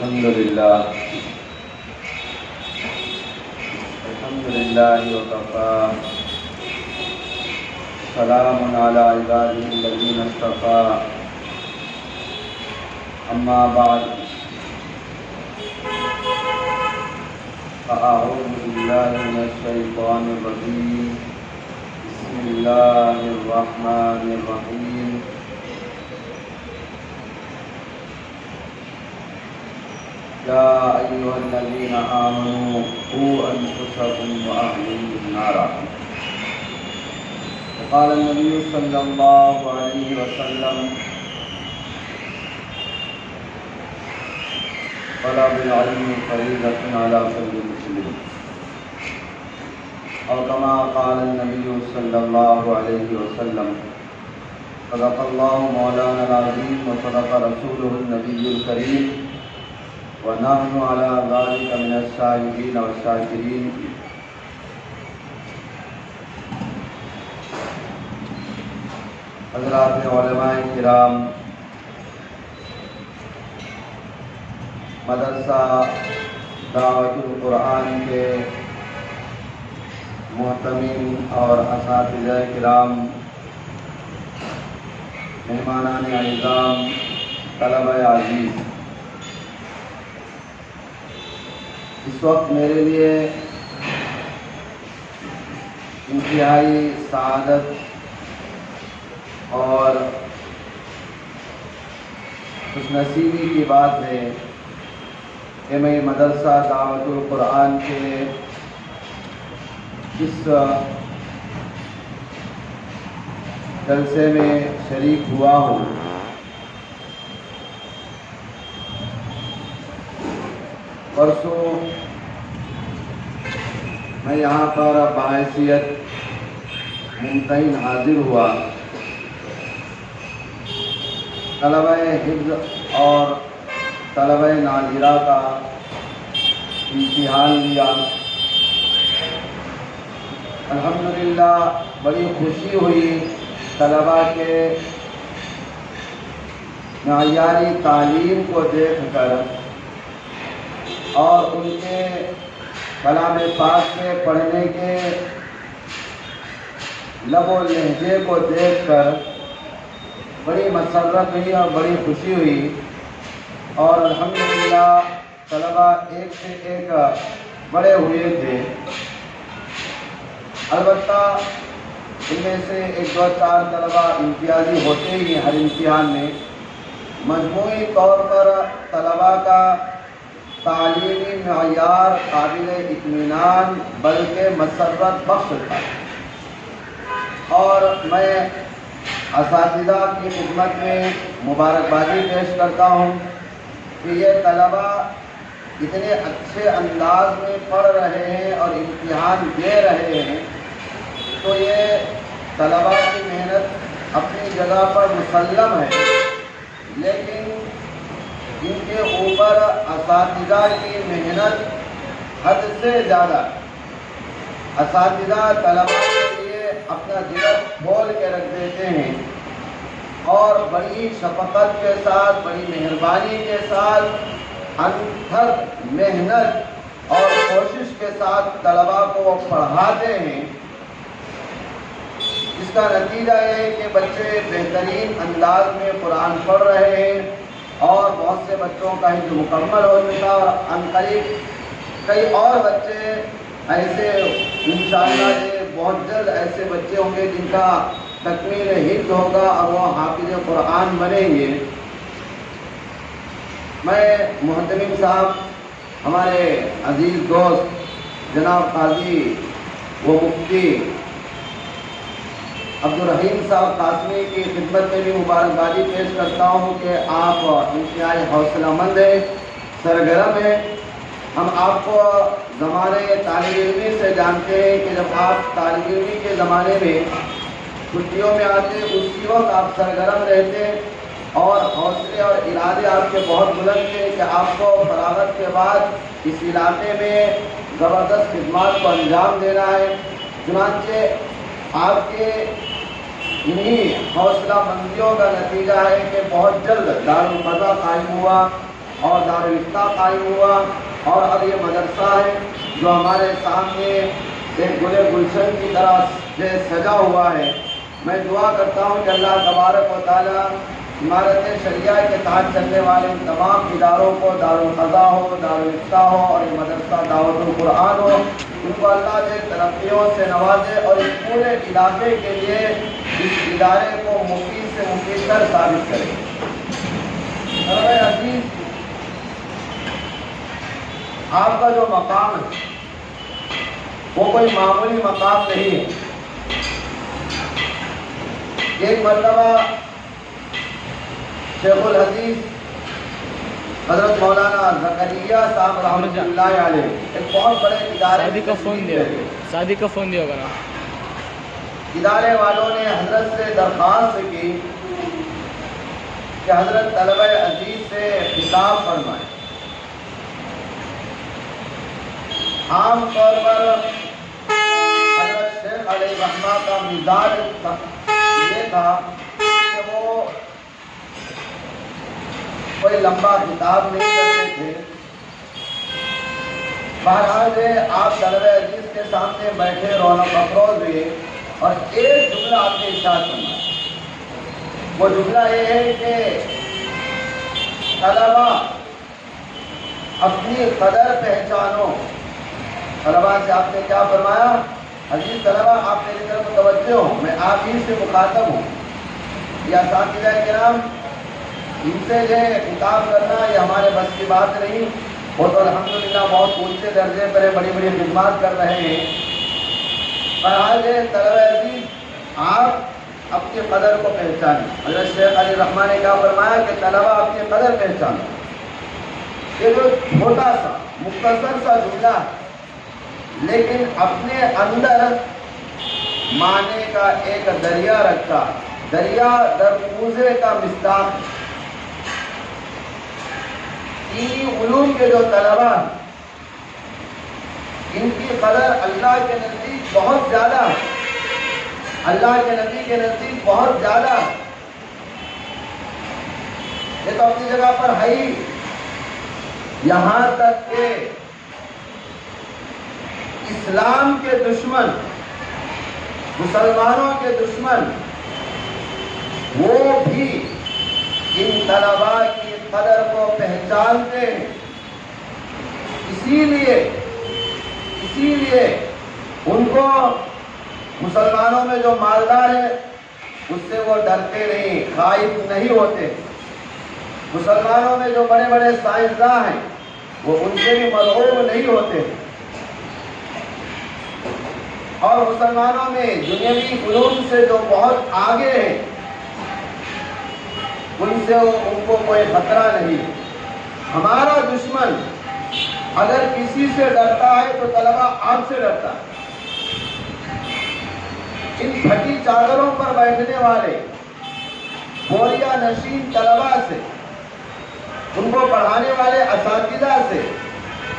الحمد لله وكفى سلام على عباده الذين اصطفى أما بعد فأعوذ بالله من الشيطان الرجيم بسم الله الرحمن الرحيم يا أيها الذين آمنوا قوا أنفسكم وأهليكم نارا وقال النبي صلى الله عليه وسلم طلب العلم فريضة على كل مسلم أو كما قال النبي صلى الله عليه وسلم صدق الله مولانا العظيم وصدق رسوله النبي الكريم ونحن على ذلك من الشاهدين والشاكرين حضرات علماء کرام، مدرسہ دعوت القرآن کے محتمین اور اساتذہ کرام، مہمانان اعظام، طلبہ عزیز، اس وقت میرے لیے انتہائی سعادت اور خوش نصیبی کی بات ہے کہ میں مدرسہ دعوت القرآن کے اس جلسے میں شریک ہوا ہوں۔ پرسوں میں یہاں پر بحیثیت ممتحن حاضر ہوا، طلبہ حفظ اور طلبہ ناظرہ کا امتحان لیا۔ الحمدللہ بڑی خوشی ہوئی طلبہ کے معیاری تعلیم کو دیکھ کر اور ان کے کلام پاک کے پڑھنے کے لب و لہجے کو دیکھ کر بڑی مسرت ہوئی اور بڑی خوشی ہوئی، اور الحمدللہ طلبہ ایک سے ایک بڑے ہوئے تھے۔ البتہ ان میں سے ایک دو چار طلبہ امتیازی ہوتے ہی ہر امتحان میں، مجموعی طور پر طلبہ کا تعلیمی معیار قابل اطمینان بلکہ مسرت بخش تھا، اور میں اساتذہ کی خدمت میں مبارکبادی پیش کرتا ہوں کہ یہ طلبہ اتنے اچھے انداز میں پڑھ رہے ہیں اور امتحان دے رہے ہیں، تو یہ طلبہ کی محنت اپنی جگہ پر مسلم ہے، لیکن ان کے اوپر اساتذہ کی محنت حد سے زیادہ۔ اساتذہ طلبہ کے لیے اپنا جگر کھول کے رکھ دیتے ہیں اور بڑی شفقت کے ساتھ، بڑی مہربانی کے ساتھ، انتھک محنت اور کوشش کے ساتھ طلبہ کو پڑھاتے ہیں۔ اس کا نتیجہ یہ ہے کہ بچے بہترین انداز میں قرآن پڑھ رہے ہیں، اور بہت سے بچوں کا حفظ مکمل ہو چکا، اور عنقریب کئی اور بچے ایسے انشاءاللہ یہ بہت جلد ایسے بچے ہوں گے جن کا تکمیل حفظ ہوگا اور وہ حافظ قرآن بنیں گے۔ میں محتمم صاحب، ہمارے عزیز دوست جناب قاضی و مفتی عبدالرحیم صاحب قاسمی کی خدمت میں بھی مبارکبادی پیش کرتا ہوں کہ آپ انتہائی حوصلہ مند ہیں، سرگرم ہیں۔ ہم آپ کو زمانے طالب علمی سے جانتے ہیں کہ جب آپ طالب علمی کے زمانے میں چھٹیوں میں آتے، اسی وقت آپ سرگرم رہتے، اور حوصلے اور ارادے آپ کے بہت بلند تھے کہ آپ کو فراغت کے بعد اس علاقے میں زبردست خدمات کو انجام دینا ہے۔ چنانچہ آپ کے انہی حوصلہ مندیوں کا نتیجہ ہے کہ بہت جلد دارالقضا قائم ہوا، اور دارالفتہ قائم ہوا، اور اب یہ مدرسہ ہے جو ہمارے سامنے ایک گل گلشن کی طرح سے سجا ہوا ہے۔ میں دعا کرتا ہوں کہ اللہ تبارک و تعالی عمارت شریعہ کے تحت چلنے والے ان تمام اداروں کو، دارالقضا ہو، دارالفتہ ہو اور یہ مدرسہ دعوت القرآن ہو، ان کو اللہ سے ترقیوں سے نوازے اور اس پورے علاقے کے لیے اس ادارے کو مفید سے مفید تر ثابت کرے۔ میرے عزیز، آپ کا جو مقام ہے وہ کوئی معمولی مقام نہیں ہے۔ ایک مرتبہ شیخ الحدیث حضرت مولانا زکریا صاحب رحمۃ اللہ علیہ ایک بہت بڑے ادارے شادی کا فون دیا ہوگا نا، ادارے والوں نے حضرت سے درخواست کی کہ حضرت طلبہ عزیز سے خطاب فرمائیں۔ عام طور پر حضرت شیخ علیہ الرحمہ کا مزاج یہ تھا کہ وہ کوئی لمبا خطاب نہیں کرتے تھے۔ بہرحال آپ طلبہ عزیز کے سامنے بیٹھے رونق افروز ہوئے اور ایک جملہ آپ نے ارشاد فرمایا۔ وہ جملہ یہ ہے کہ طلبہ اپنی قدر پہچانو۔ طلبہ سے آپ نے کیا فرمایا؟ عزیز طلبہ، آپ میری طرف متوجہ ہوں، میں آپ ہی سے مخاطب ہوں۔ یا اساتذہ کرام، ان سے جو خطاب کرنا یہ ہمارے بس کی بات نہیں، وہ تو الحمدللہ بہت اونچے درجے پر بڑی بڑی خدمات کر رہے ہیں۔ بہرحال طلبہ عزیز، آپ اپنی قدر کو پہچانیں۔ حضرت شیخ علیہ الرحمہ نے کیا فرمایا کہ طلبہ اپنی قدر پہچانو۔ یہ جو چھوٹا سا مختصر سا جملہ ہے، لیکن اپنے اندر معنی کا ایک دریا رکھا، دریا در کوزے کا مصداق۔ دینی علوم کے جو طلبہ ہیں، ان کی قدر اللہ کے نزدیک بہت زیادہ ہے، اللہ کے نبی کے نزدیک بہت زیادہ ہے۔ یہ تو اپنی جگہ پر ہے ہی، یہاں تک کہ اسلام کے دشمن، مسلمانوں کے دشمن، وہ بھی ان طلباء کی قدر کو پہچانتے ہیں۔ اسی لیے ان کو مسلمانوں میں جو مالدار ہے اس سے وہ ڈرتے نہیں، خائف نہیں ہوتے۔ مسلمانوں میں جو بڑے بڑے سائنسداں ہیں وہ ان سے بھی مرعوب نہیں ہوتے، اور مسلمانوں میں دنیاوی علوم سے جو بہت آگے ہیں ان سے ان کو کوئی خطرہ نہیں۔ ہمارا دشمن اگر کسی سے ڈرتا ہے تو طلبہ آپ سے ڈرتا ہے۔ ان پھٹی چادروں پر بیٹھنے والے بوریا نشین طلبہ سے، ان کو پڑھانے والے اساتذہ سے،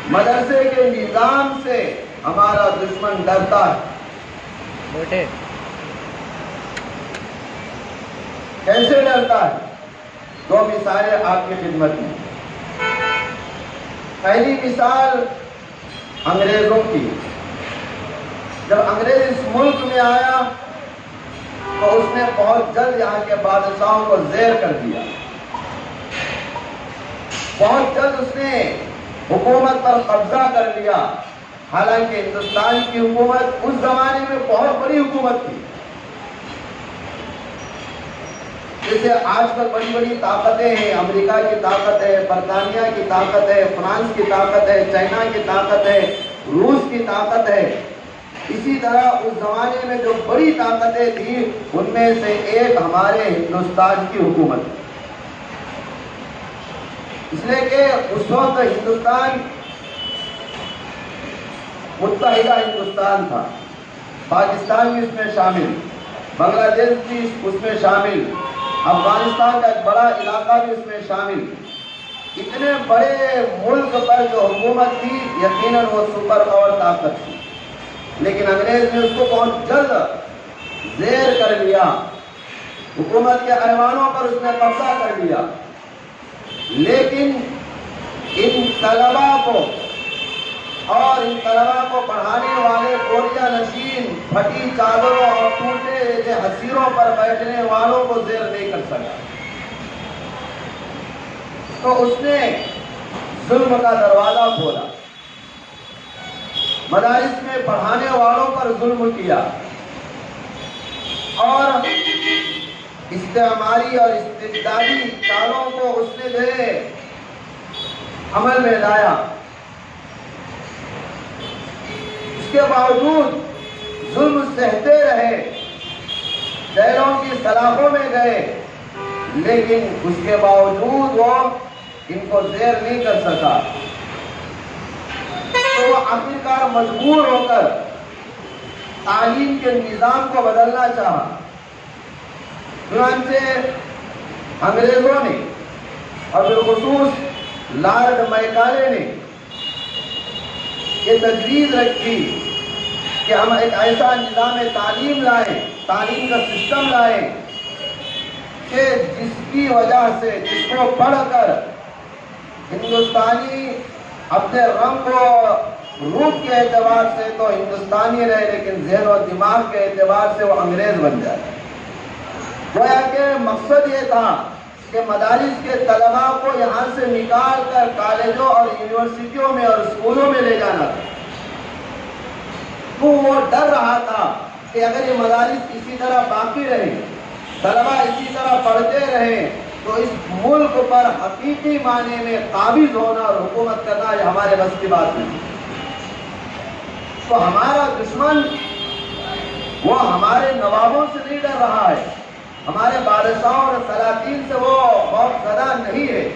مدرسے کے نظام سے ہمارا دشمن ڈرتا ہے۔ کیسے ڈرتا ہے؟ دو مثالیں آپ کی خدمت میں۔ پہلی مثال انگریزوں کی۔ جب انگریز اس ملک میں آیا تو اس نے بہت جلد یہاں کے بادشاہوں کو زیر کر دیا، بہت جلد اس نے حکومت پر قبضہ کر لیا۔ حالانکہ ہندوستان کی حکومت اس زمانے میں بہت بڑی حکومت تھی۔ جیسے آج کل بڑی بڑی طاقتیں ہیں، امریکہ کی طاقت ہے، برطانیہ کی طاقت ہے، فرانس کی طاقت ہے، چائنا کی طاقت ہے، روس کی طاقت ہے، اسی طرح اس زمانے میں جو بڑی طاقتیں تھیں ان میں سے ایک ہمارے ہندوستان کی حکومت۔ اس لیے کہ اس وقت ہندوستان متحدہ ہندوستان تھا، پاکستان بھی اس میں شامل، بنگلہ دیش بھی اس میں شامل، افغانستان کا ایک بڑا علاقہ بھی اس میں شامل۔ اتنے بڑے ملک پر جو حکومت تھی یقیناً وہ سپر پاور طاقت تھی، لیکن انگریز نے اس کو بہت جلد زیر کر لیا، حکومت کے ایوانوں پر اس نے قبضہ کر لیا۔ لیکن ان طلبا کو اور ان طلبا کو پڑھانے والے بوریا نشین پھٹی چادروں اور ٹوٹے حسیروں پر بیٹھنے والوں کو زیر نہیں کر سکا، تو اس نے ظلم کا دروازہ کھولا، مدارس میں پڑھانے والوں پر ظلم کیا اور استعماری اور استبدادی چالوں کو اس نے جو ہے عمل میں لایا۔ اس کے باوجود ظلم سہتے رہے، جیلوں کی سلاخوں میں گئے، لیکن اس کے باوجود وہ ان کو زیر نہیں کر سکا، تو وہ آخرکار مجبور ہو کر تعلیم کے نظام کو بدلنا چاہا۔ چنانچہ انگریزوں نے اور بالخصوص لارڈ میکالے نے یہ تجویز رکھی کہ ہم ایک ایسا نظام تعلیم لائیں، تعلیم کا سسٹم لائیں کہ جس کی وجہ سے، جس کو پڑھ کر ہندوستانی اپنے رنگ و روپ کے اعتبار سے تو ہندوستانی رہے، لیکن ذہن و دماغ کے اعتبار سے وہ انگریز بن جائے۔ گویا کہ مقصد یہ تھا کہ مدارس کے طلباء کو یہاں سے نکال کر کالجوں اور یونیورسٹیوں میں اور اسکولوں میں لے جانا تھا۔ تو وہ ڈر رہا تھا کہ اگر یہ مدارس اسی طرح باقی رہے، طلباء اسی طرح پڑھتے رہیں، تو اس ملک پر حقیقی معنی میں قابض ہونا اور حکومت کرنا یہ ہمارے بس کی بات نہیں۔ تو ہمارا دشمن وہ ہمارے نوابوں سے نہیں ڈر رہا ہے، ہمارے بادشاہوں اور سلاطین سے وہ خوف زدہ نہیں ہے۔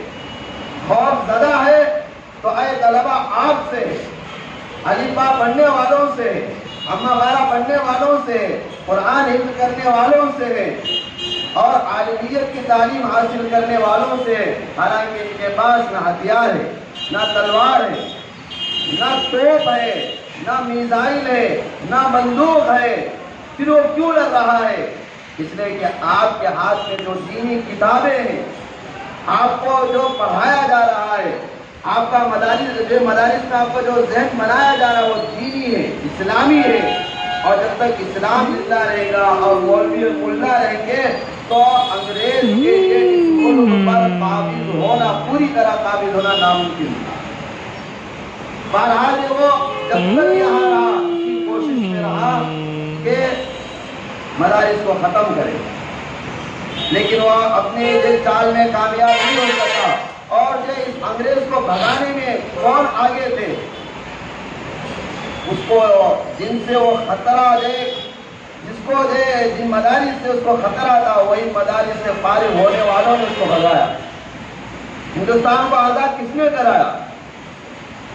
خوف زدہ ہے تو اے طلباء آپ سے، الفبا پڑھنے والوں سے، اما وغیرہ پڑھنے والوں سے، قرآن حفظ کرنے والوں سے اور عالمیت کی تعلیم حاصل کرنے والوں سے، حالانکہ ان کے پاس نہ ہتھیار ہے، نہ تلوار ہے، نہ توپ ہے، نہ میزائل ہے، نہ بندوق ہے، پھر وہ کیوں لڑ رہا ہے؟ اس لیے کہ آپ کے ہاتھ میں جو دینی کتابیں ہیں، آپ کو جو پڑھایا جا رہا ہے، آپ کا مدارس میں آپ کا جو ذہن بنایا جا رہا ہے وہ دینی ہے، اسلامی ہے، اور جب تک اسلام زندہ رہے گا اور مولوی اور ملا رہیں گے تو انگریز کے اس ملک پر قابض ہونا، پوری طرح قابض ہونا ناممکن ہے۔ بہرحال وہ جب تک یہاں رہا، اس کی کوشش میں رہا کہ مدارس کو ختم کرے، لیکن وہ اپنی دل چال میں کامیاب نہیں ہو سکا۔ اور جو اس انگریز کو بھگانے میں کون آگے تھے، اس کو جن سے وہ خطرہ جس کو جن مدارس سے اس کو خطرہ تھا، وہی مدارس سے فارغ ہونے والوں نے اس کو بھگایا۔ ہندوستان کو آزاد کس نے کرایا؟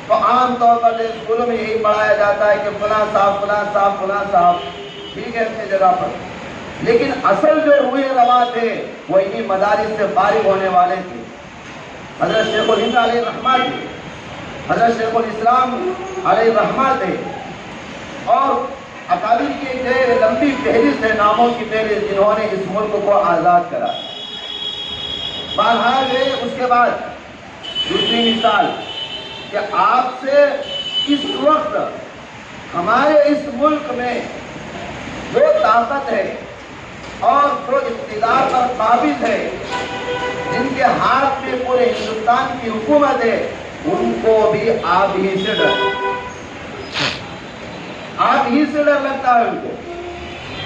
تو عام طور پر اسکولوں میں یہی پڑھایا جاتا ہے کہ فلاں صاحب فلاں صاحب فلاں صاحب، ٹھیک ہے اپنی جگہ پر، لیکن اصل جو روئے روا تھے وہ انہی مدارس سے فارغ ہونے والے تھے۔ حضرت شیخ الہند علیہ الرحمہ تھے، حضرت شیخ الاسلام علیہ الرحمہ تھے، اور اکابر کی ایک لمبی فہرست ہے، ناموں کی فہرست، جنہوں نے اس ملک کو آزاد کرا۔ بہرحال اس کے بعد دوسری مثال کہ آپ سے اس وقت ہمارے اس ملک میں جو طاقت ہے اور جو اقتدار پر قابض ہے، جن کے ہاتھ میں پورے ہندوستان کی حکومت ہے، ان کو بھی آپ ہی سے ڈر لگتا ہے ان کو،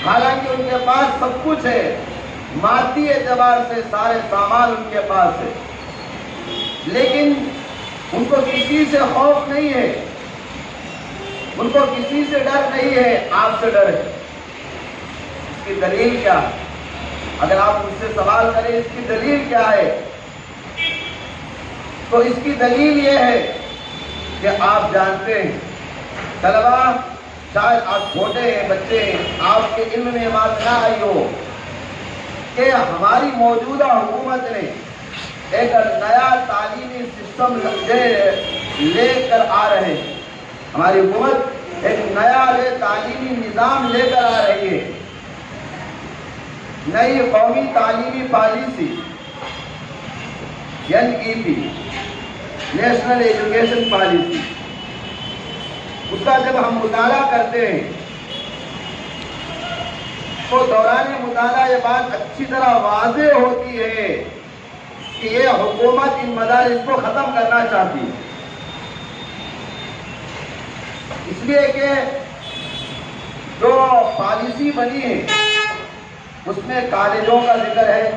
حالانکہ ان کے پاس سب کچھ ہے، مادی اعتبار سے سارے سامان ان کے پاس ہے، لیکن ان کو کسی سے خوف نہیں ہے، ان کو کسی سے ڈر نہیں ہے، آپ سے ڈر ہے۔ اس کی دلیل کیا ہے؟ اگر آپ مجھ سے سوال کریں اس کی دلیل کیا ہے، تو اس کی دلیل یہ ہے کہ آپ جانتے ہیں طلباء، شاید آپ چھوٹے ہیں، بچے ہیں، آپ کے علم میں بات نہ آئی ہو کہ ہماری موجودہ حکومت نے ایک نیا تعلیمی سسٹم لے کر آ رہے ہیں، ہماری حکومت ایک نیا تعلیمی نظام لے کر آ رہی ہے، نئی قومی تعلیمی پالیسی NEP، نیشنل ایجوکیشن پالیسی، اس کا جب ہم مطالعہ کرتے ہیں تو دوران مطالعہ یہ بات اچھی طرح واضح ہوتی ہے کہ یہ حکومت ان مدارس کو ختم کرنا چاہتی ہے، اس لیے کہ جو پالیسی بنی ہے اس میں کالجوں کا ذکر ہے،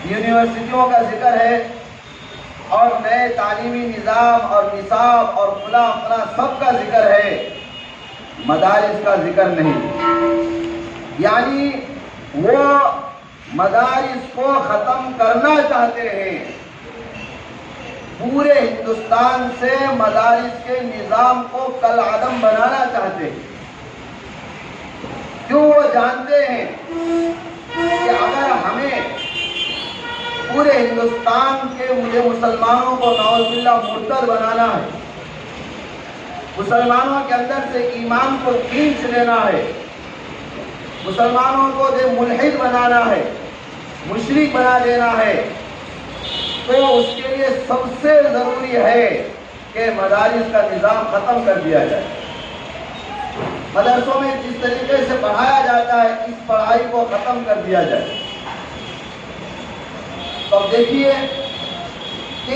یونیورسٹیوں کا ذکر ہے، اور نئے تعلیمی نظام اور نصاب اور فلاں فلاں سب کا ذکر ہے، مدارس کا ذکر نہیں۔ یعنی وہ مدارس کو ختم کرنا چاہتے ہیں، پورے ہندوستان سے مدارس کے نظام کو کالعدم بنانا چاہتے ہیں، کیوں؟ وہ جانتے ہیں کہ اگر ہمیں پورے ہندوستان کے مسلمانوں کو نعوذ باللہ مرتد بنانا ہے، مسلمانوں کے اندر سے ایمان کو کھینچ لینا ہے، مسلمانوں کو ملحد بنانا ہے، مشرک بنا دینا ہے، تو اس کے لیے سب سے ضروری ہے کہ مدارس کا نظام ختم کر دیا جائے۔ مدرسوں میں جس طریقے سے پڑھایا جاتا ہے اس پڑھائی کو ختم کر دیا جائے۔ تو اب دیکھیے کہ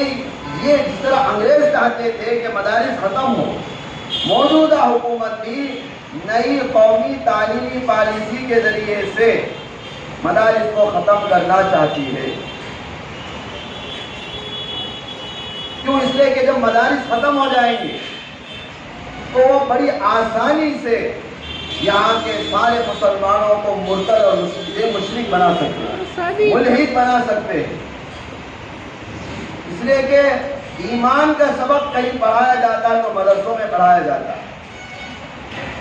یہ جس طرح انگریز چاہتے تھے کہ مدارس ختم ہو، موجودہ حکومت بھی نئی قومی تعلیمی پالیسی کے ذریعے سے مدارس کو ختم کرنا چاہتی ہے۔ کیوں؟ اس لیے کہ جب مدارس ختم ہو جائیں گے تو وہ بڑی آسانی سے یہاں کے سارے مسلمانوں کو مرتد اور مشرک بنا سکتے ہیں، ملحد بنا سکتے ہیں۔ اس لیے کہ ایمان کا سبق کہیں پڑھایا جاتا ہے تو مدرسوں میں پڑھایا جاتا ہے،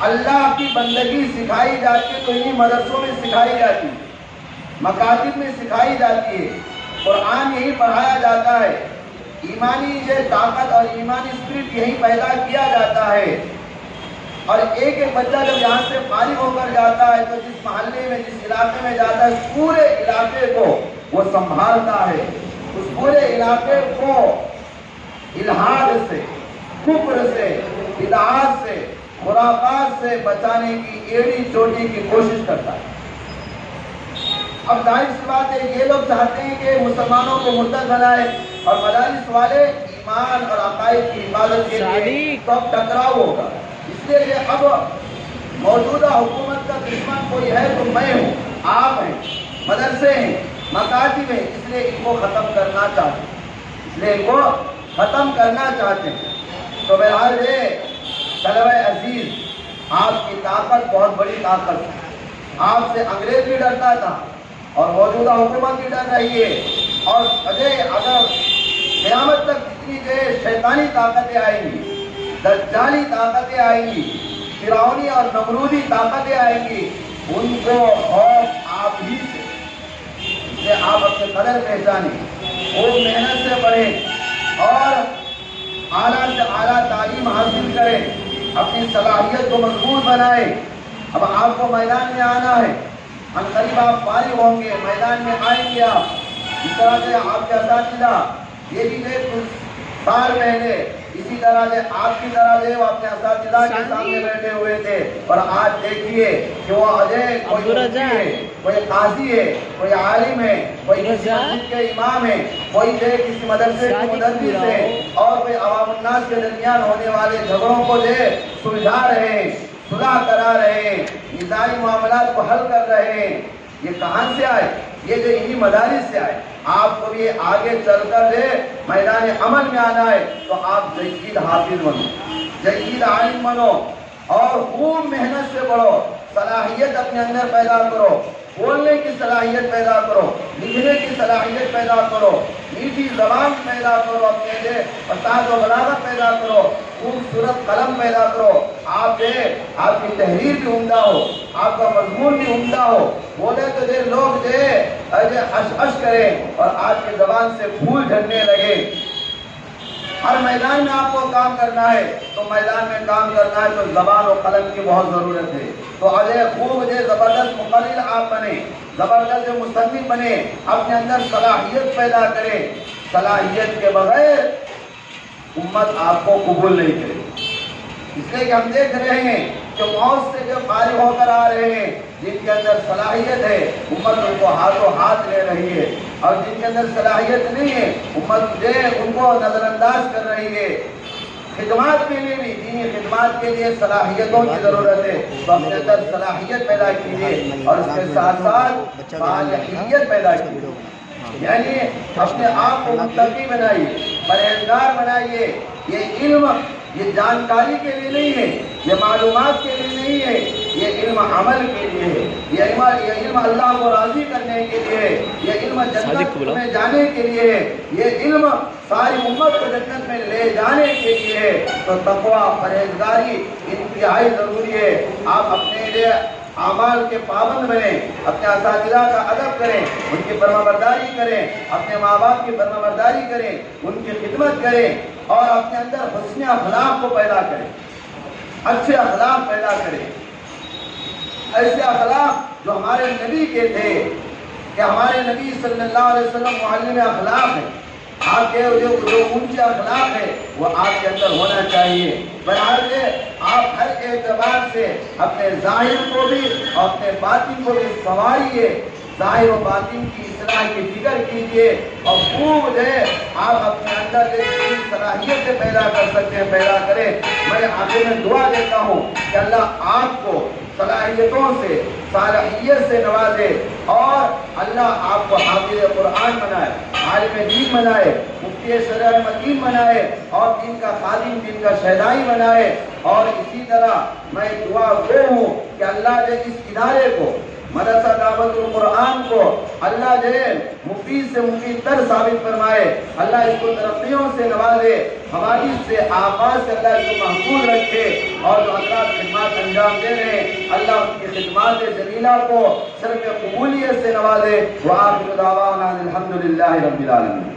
اللہ کی بندگی سکھائی جاتی ہے تو انہی مدرسوں میں سکھائی جاتی ہے، مکاتب میں سکھائی جاتی ہے، قرآن یہی پڑھایا جاتا ہے، ایمانی یہ طاقت اور ایمانی اسپرٹ یہی پیدا کیا جاتا ہے۔ اور ایک ایک بچہ جب یہاں سے فارغ ہو کر جاتا ہے تو جس محلے میں جس علاقے میں جاتا ہے اس پورے علاقے کو وہ سنبھالتا ہے، اس پورے علاقے کو الحاد سے، کفر سے، بدعات سے، خرافات سے بچانے کی ایڑی چوٹی کی کوشش کرتا ہے۔ اب ظاہر سی بات ہے یہ لوگ چاہتے ہیں کہ مسلمانوں کو مرتد بنائے اور مدارس والے ایمان اور عقائد کی حفاظت کے لیے، تو اب ٹکراؤ ہوگا۔ اس لیے کہ اب موجودہ حکومت کا دشمن کوئی ہے تو میں ہوں، آپ ہیں، مدرسے ہیں، مکاتب ہیں، اس لیے ان کو ختم کرنا چاہتے ہیں، اس لیے ان کو ختم کرنا چاہتے ہیں۔ تو بہرحال طلبہ عزیز، آپ کی طاقت بہت بڑی طاقت ہے، آپ سے انگریز بھی ڈرتا تھا اور موجودہ حکومت بھی ڈر رہی ہے، اور اگر قیامت تک جتنی شیطانی طاقتیں آئیں گی، دجالی طاقتیں آئیں گی، فرعونی اور نمرودی طاقتیں آئیں گی، ان کو خوف آپ ہی سے آپ اپنے قدر پہچانیں، خوب محنت سے پڑھیں اور اعلیٰ سے اعلیٰ تعلیم حاصل کریں، اپنی صلاحیت کو مضبوط بنائیں۔ اب آپ کو میدان میں آنا ہے، عنقریب آپ فارغ ہوں گے، میدان میں آئیں گے آپ، اس طرح سے آپ کے اساتذہ یہ بھی سال پہلے اسی طرح سے آپ کی طرح وہ اپنے اساتذہ کے سامنے بیٹھے ہوئے تھے، اور آج دیکھیے کہ وہ کوئی مفتی ہے، کوئی قاضی ہے، کوئی عالم ہے، کوئی کسی مسجد کے امام ہے، کوئی کسی مدرسے کے مدرس ہے، اور کوئی عوام الناس کے درمیان ہونے والے جھگڑوں کو سلجھا رہے ہیں، صلح کرا رہے ہیں، نظامی معاملات کو حل کر رہے ہیں۔ یہ کہاں سے آئے؟ یہ جو انہی مدارس سے آئے۔ آپ کو بھی آگے چل کر میدان عمل میں آنا ہے تو آپ جید حافظ بنو، جید عالم بنو، اور خوب محنت سے پڑھو، صلاحیت اپنے اندر پیدا کرو، بولنے کی صلاحیت پیدا کرو، لکھنے کی صلاحیت پیدا کرو، میٹھی زبان پیدا کرو، اپنے فصاحت و بلاغت پیدا کرو، خوبصورت قلم پیدا کرو، آپ کی تحریر بھی عمدہ ہو، آپ کا مضمون بھی عمدہ ہو، بولے تو لوگ اش کریں اور آپ کی زبان سے پھول جھڑنے لگے۔ ہر میدان میں آپ کو کام کرنا ہے، تو میدان میں کام کرنا ہے تو زبان و قلم کی بہت ضرورت ہے۔ تو خوب زبردست مقرر آپ بنے، زبردست مصنف بنے، اپنے اندر صلاحیت پیدا کریں۔ صلاحیت کے بغیر امت آپ کو قبول نہیں کرے گی۔ اس لیے کہ ہم دیکھ رہے ہیں کہ موت سے جو فارغ ہو کر آ رہے ہیں، جن کے اندر صلاحیت ہے امت ان کو ہاتھوں ہاتھ لے رہی ہے، اور جن کے اندر صلاحیت نہیں ہے امت جو ہے ان کو نظر انداز کر رہی ہے۔ خدمات کے لیے بھی، دینی خدمات کے لیے صلاحیتوں کی ضرورت ہے، تو اپنے اندر صلاحیت پیدا کیجیے اور اس کے ساتھ ساتھ صالحیت پیدا کیجیے، یعنی اپنے آپ کو متقی بنائیے، پرہیزگار بنائیے۔ یہ علم یہ جانکاری کے لیے نہیں ہے، یہ معلومات کے لیے نہیں ہے، یہ علم عمل کے لیے ہے، یہ علم اللہ کو راضی کرنے کے لیے ہے، یہ علم جنت میں جانے کے لیے ہے، یہ علم ساری امت کو جنت میں لے جانے کے لیے ہے۔ تو تقویٰ، پرہیزگاری انتہائی ضروری ہے۔ آپ اپنے لیے اعمال کے پابند بنیں، اپنے اساتذہ کا ادب کریں، ان کی فرما برداری کریں، اپنے ماں باپ کی فرما برداری کریں، ان کی خدمت کریں، اور اپنے اندر حسن اخلاق کو پیدا کریں، اچھے اخلاق پیدا کریں، ایسے اخلاق جو ہمارے نبی کے تھے، کہ ہمارے نبی صلی اللہ علیہ وسلم معلم اخلاق ہیں۔ آپ کے جو اونچے اخلاق ہے وہ آپ کے اندر ہونا چاہیے۔ بہرحال آپ ہر اعتبار سے اپنے ظاہر کو بھی اور اپنے باطن کو بھی سنواریے، ظاہر و باطن کی اصلاح کی فکر کیجیے، اور خوب جو ہے آپ اپنے اندر ایک صلاحیت پیدا کر سکتے ہیں پیدا کریں۔ میں آخر میں دعا دیتا ہوں کہ اللہ آپ کو صلاحیتوں سے، صالحیت سے نوازے، اور اللہ آپ کو حافظ قرآن بنائے، عالم دین بنائے، مفتی شرع مدین بنائے، اور دین کا خادم، دین کا شہدائی بنائے۔ اور اسی طرح میں دعا گو ہوں کہ اللہ جو اس ادارے کو، مدرسہ دعوت القرآن کو اللہ جو ہے مفید سے مفید تر ثابت فرمائے، اللہ اس کو ترقیوں سے نوازے، حوادث سے، آفات سے اللہ اس کو محفوظ رکھے، اور جو حضرات خدمات انجام دے رہے ہیں اللہ ان کی خدمات جلیلہ کو صرف قبولیت سے نوازے۔ وآخر دعوانا الحمدللہ رب العالمین۔